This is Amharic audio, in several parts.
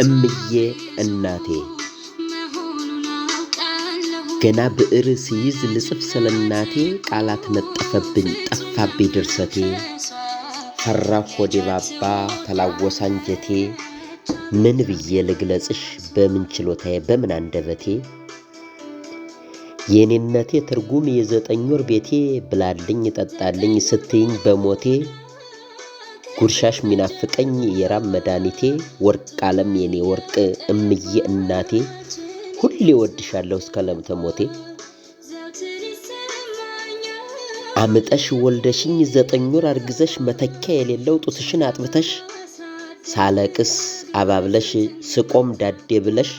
እምዬ እናቴ ገና ብዕር ሲይዝ ልጽፍ ስለናቴ ቃላት ነጠፈብኝ ጠፋብኝ ድርሰቴ ፈራሁ ሆዴ ባባ ተላወሰ አንጀቴ ምን ብዬ ልግለጽሽ በምን ችሎታዬ በምን አንደበቴ የኔነቴ ትርጉም የዘጠኝ ወር ቤቴ ብላልኝ ጠጣልኝ ስትይኝ በሞቴ ጉርሻሽ ሚናፍቀኝ የራብ መድኃኒቴ ወርቅ ዓለም የኔ ወርቅ እምዬ እናቴ ሁሌ ወድሻለሁ እስከ ለምተሞቴ አምጠሽ ወልደሽኝ 9 ወር አርግዘሽ መተኪያ የሌለው ጡትሽን አጥብተሽ ሳለቅስ አባብለሽ ስቆም ዳዴ ብለሽ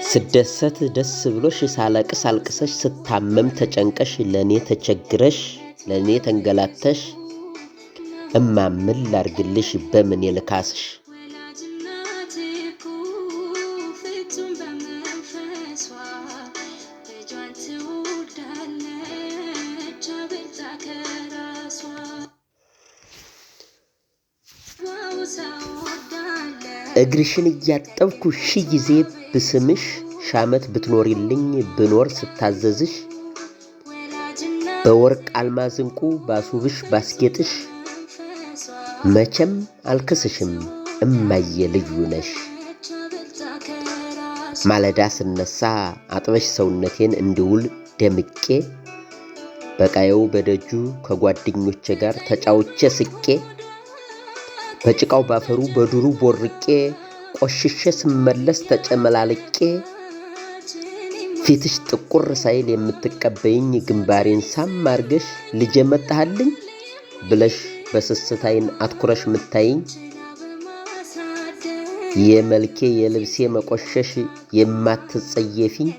ስደሰት ደስ ብሎሽ ሳለቅስ አልቅሰሽ ስታመም ተጨንቀሽ ለኔ ተቸግረሽ ለኔ ተንገላተሽ እማምን ላርግልሽ በምን ይልካስሽ እግርሽን እያጠብኩ ሺህ ጊዜ ብስምሽ ሻመት ብትኖሪልኝ ብኖር ስታዘዝሽ በወርቅ አልማዝ እንቁ ባሱብሽ ባስጌጥሽ መቼም አልክስሽም እማዬ ልዩ ነሽ ማለዳ ስነሳ አጥበሽ ሰውነቴን እንድውል ደምቄ በቃየው በደጁ ከጓደኞቼ ጋር ተጫውቼ ስቄ በጭቃው ባፈሩ በዱሩ ቦርቄ ቆሽሼ ስመለስ ተጨመላልቄ ፊትሽ ጥቁር ሳይል የምትቀበይኝ ግንባሬን ሳም አርገሽ ልጄ መጣህልኝ ብለሽ በስስታይን አትኩረሽ ምታይኝ የመልኬ የልብሴ መቆሸሽ የማትጸየፊኝ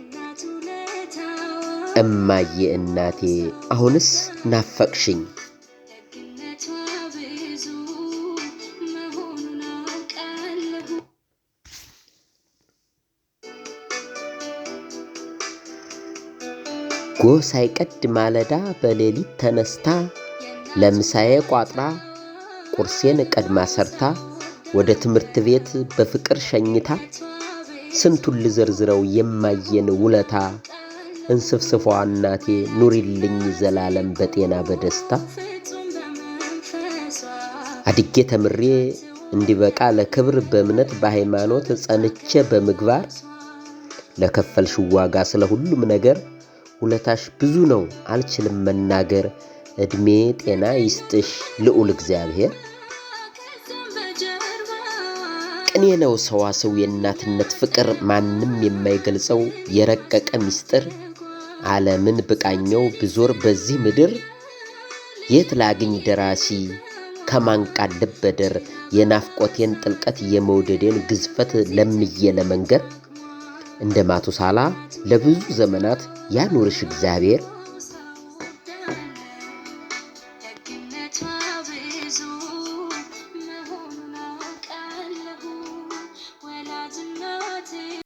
እማዬ እናቴ አሁንስ ናፈቅሽኝ ጎህ ሳይቀድ ማለዳ በሌሊት ተነስታ ለምሳዬ ቋጥራ ቁርሴን ቀድማ ሰርታ ወደ ትምህርት ቤት በፍቅር ሸኝታ ስንቱን ልዘርዝረው የማየን ውለታ እንስፍስፏ እናቴ ኑሪልኝ ዘላለም በጤና በደስታ አድጌ ተምሬ እንዲበቃ ለክብር በእምነት በሃይማኖት ጸንቼ በምግባር ለከፈልሽ ዋጋ ስለ ሁሉም ነገር ውለታሽ ብዙ ነው አልችልም መናገር እድሜ ጤና ይስጥሽ ልዑል እግዚአብሔር ቅኔ ነው ሰዋሰው የእናትነት ፍቅር ማንም የማይገልጸው የረቀቀ ምስጢር ዓለምን ብቃኘው ብዙር በዚህ ምድር የት ላግኝ ደራሲ ከማን ቃል ልበደር የናፍቆቴን ጥልቀት የመውደዴን ግዝፈት ለምዬ ለመንገር እንደ ማቱሳላ ለብዙ ዘመናት ያኑርሽ እግዚአብሔር